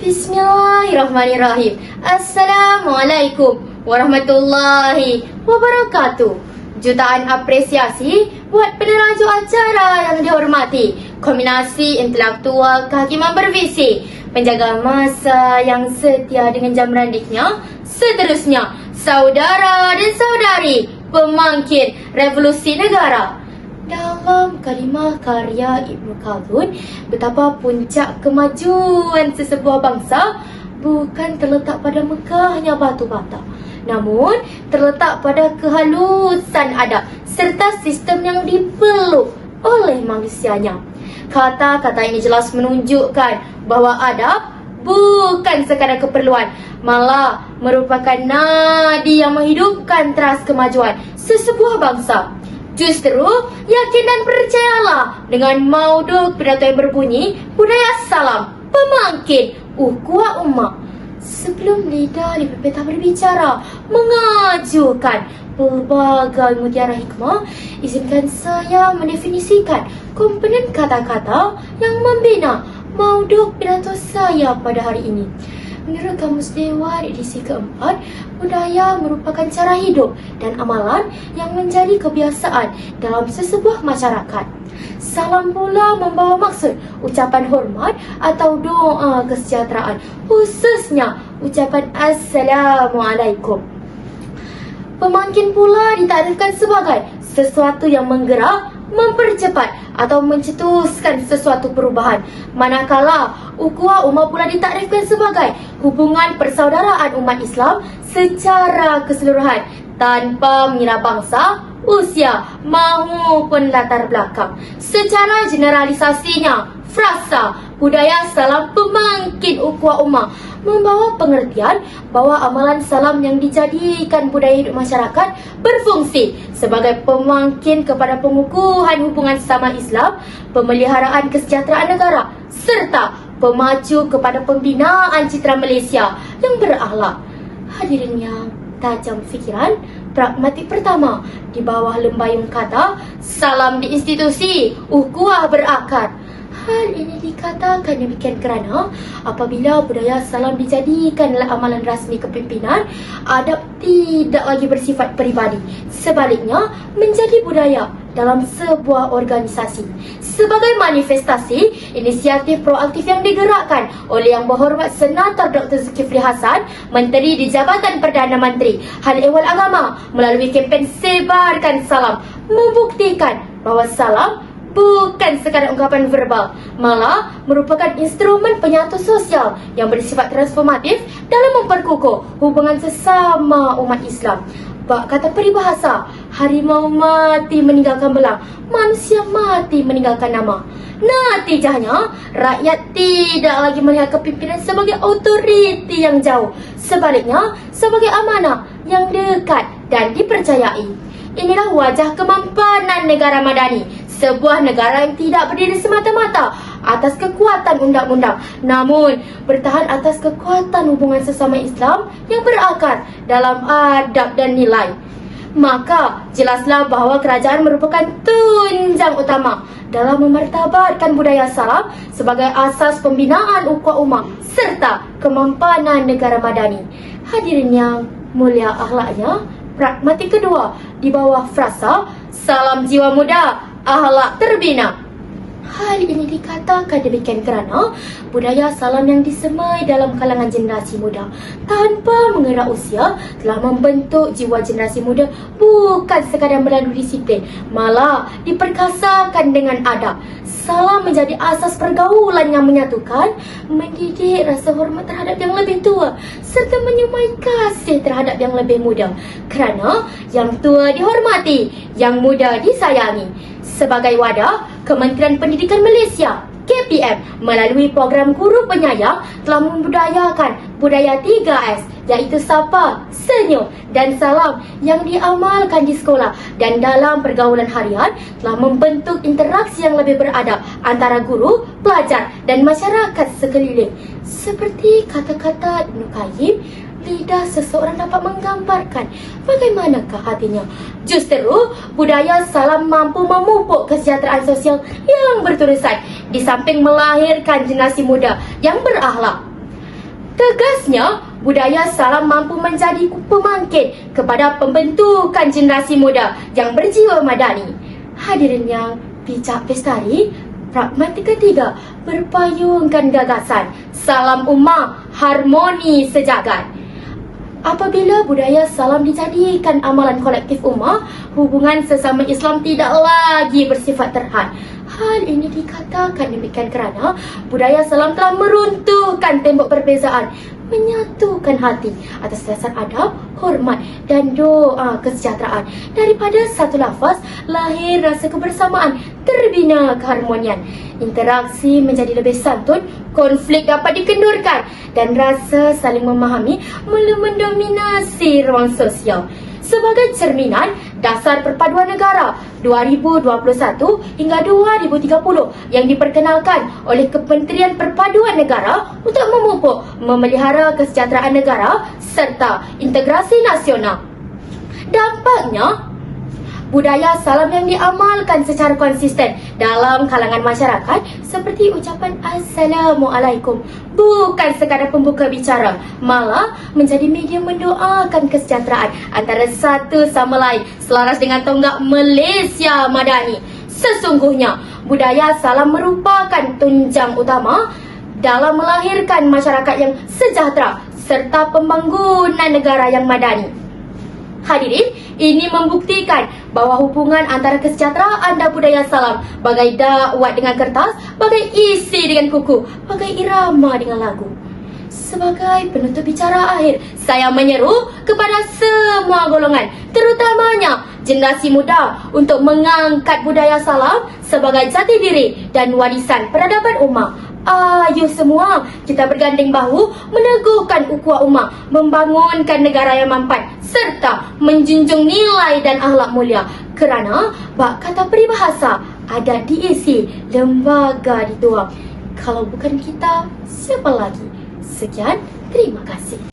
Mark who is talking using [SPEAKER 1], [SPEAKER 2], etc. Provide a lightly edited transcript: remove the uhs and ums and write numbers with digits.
[SPEAKER 1] Bismillahirrahmanirrahim. Assalamualaikum warahmatullahi wabarakatuh. Jutaan apresiasi buat penerajuk acara yang dihormati, Kombinasi Intelektual Kehakiman Bervisi, penjaga masa yang setia dengan jam randiknya. Seterusnya, saudara dan saudari pemangkin revolusi negara. Dalam kalimah karya Ibn Khaldun, betapa puncak kemajuan sesebuah bangsa bukan terletak pada megahnya batu bata, namun terletak pada kehalusan adab serta sistem yang dipeluk oleh manusianya. Kata-kata ini jelas menunjukkan bahawa adab bukan sekadar keperluan, malah merupakan nadi yang menghidupkan teras kemajuan sesebuah bangsa. Justru, yakin dan percayalah dengan mauduk pidato yang berbunyi budaya salam pemangkin ukhuwah ummah. Sebelum lidah diperpetah berbicara mengajukan pelbagai mutiara hikmah, izinkan saya mendefinisikan komponen kata-kata yang membina mauduk pidato saya pada hari ini. Menurut Kamus Dewan edisi keempat, budaya merupakan cara hidup dan amalan yang menjadi kebiasaan dalam sesebuah masyarakat. Salam pula membawa maksud ucapan hormat atau doa kesejahteraan, khususnya ucapan Assalamualaikum. Pemangkin pula ditakdirkan sebagai sesuatu yang menggerak, mempercepat atau mencetuskan sesuatu perubahan, manakala ukhuwah ummah pula ditakdirkan sebagai hubungan persaudaraan umat Islam secara keseluruhan tanpa mengira bangsa, usia maupun latar belakang. Secara generalisasinya, frasa budaya salam pemangkin ukhuwah ummah membawa pengertian bahawa amalan salam yang dijadikan budaya hidup masyarakat berfungsi sebagai pemangkin kepada pengukuhan hubungan sesama Islam, pemeliharaan kesejahteraan negara serta pemacu kepada pembinaan citra Malaysia yang berakhlak. Hadirin yang tajam fikiran, pragmatik pertama di bawah lembayung kata salam di institusi ukhuwah berakar. Hal ini dikatakan demikian kerana apabila budaya salam dijadikanlah amalan rasmi kepimpinan, adab tidak lagi bersifat peribadi. Sebaliknya, menjadi budaya dalam sebuah organisasi. Sebagai manifestasi inisiatif proaktif yang digerakkan oleh Yang Berhormat Senator Dr. Zulkifli Hasan, Menteri di Jabatan Perdana Menteri Hal Ehwal Agama, melalui kempen Sebarkan Salam, membuktikan bahawa salam bukan sekadar ungkapan verbal, malah merupakan instrumen penyatu sosial yang bersifat transformatif dalam memperkukuh hubungan sesama umat Islam. Bak kata peribahasa, harimau mati meninggalkan belang, manusia mati meninggalkan nama. Natijahnya, rakyat tidak lagi melihat kepimpinan sebagai autoriti yang jauh, sebaliknya sebagai amanah yang dekat dan dipercayai. Inilah wajah kemampanan negara madani, sebuah negara yang tidak berdiri semata-mata atas kekuatan undang-undang, namun bertahan atas kekuatan hubungan sesama Islam yang berakar dalam adab dan nilai. Maka jelaslah bahawa kerajaan merupakan tunjang utama dalam memartabatkan budaya salam sebagai asas pembinaan ukhuwah ummah serta kemampanan negara madani. Hadirin yang mulia akhlaknya, pragmatik kedua di bawah frasa salam jiwa muda, akhlak terbina. Hal ini dikatakan demikian kerana budaya salam yang disemai dalam kalangan generasi muda tanpa mengira usia telah membentuk jiwa generasi muda bukan sekadar melalui disiplin, malah diperkasakan dengan adab. Salam menjadi asas pergaulan yang menyatukan, mendidik rasa hormat terhadap yang lebih tua serta menyemai kasih terhadap yang lebih muda, kerana yang tua dihormati, yang muda disayangi. Sebagai wadah, Kementerian Pendidikan Malaysia KPM melalui program Guru Penyayang telah membudayakan budaya 3S, iaitu sapa, senyum dan salam yang diamalkan di sekolah dan dalam pergaulan harian telah membentuk interaksi yang lebih beradab antara guru, pelajar dan masyarakat sekeliling. Seperti kata-kata Ibn Qayyim, lidah seseorang dapat menggambarkan bagaimanakah hatinya. Justru, budaya salam mampu memupuk kesejahteraan sosial yang berterusan di samping melahirkan generasi muda yang berakhlak. Tegasnya, budaya salam mampu menjadi pembangkit kepada pembentukan generasi muda yang berjiwa madani. Hadirin yang bijak bestari, pragmatik ketiga berpayungkan gagasan salam ummah, harmoni sejagat. Apabila budaya salam dijadikan amalan kolektif ummah, hubungan sesama Islam tidak lagi bersifat terhad. Hal ini dikatakan demikian kerana budaya salam telah meruntuhkan tembok perbezaan, menyatukan hati atas dasar adab, hormat dan doa kesejahteraan. Daripada satu lafaz, lahir rasa kebersamaan, terbina keharmonian. Interaksi menjadi lebih santun, konflik dapat dikendurkan dan rasa saling memahami mula mendominasi ruang sosial. Sebagai cerminan dasar perpaduan negara 2021 hingga 2030 yang diperkenalkan oleh Kementerian Perpaduan Negara untuk memupuk, memelihara kesejahteraan negara serta integrasi nasional. Dampaknya, budaya salam yang diamalkan secara konsisten dalam kalangan masyarakat seperti ucapan Assalamualaikum bukan sekadar pembuka bicara, malah menjadi media mendoakan kesejahteraan antara satu sama lain selaras dengan tonggak Malaysia Madani. Sesungguhnya, budaya salam merupakan tunjang utama dalam melahirkan masyarakat yang sejahtera serta pembangunan negara yang madani. Hadirin, ini membuktikan bahawa hubungan antara kesejahteraan dan budaya salam bagai dakwat dengan kertas, bagai isi dengan kuku, bagai irama dengan lagu. Sebagai penutup bicara akhir, saya menyeru kepada semua golongan, terutamanya generasi muda, untuk mengangkat budaya salam sebagai jati diri dan warisan peradaban ummah. Ayo semua kita berganding bahu meneguhkan ukhuwah ummah, membangunkan negara yang mampan serta menjunjung nilai dan akhlak mulia. Kerana bak kata peribahasa, ada diisi, lembaga dituang. Kalau bukan kita, siapa lagi? Sekian, terima kasih.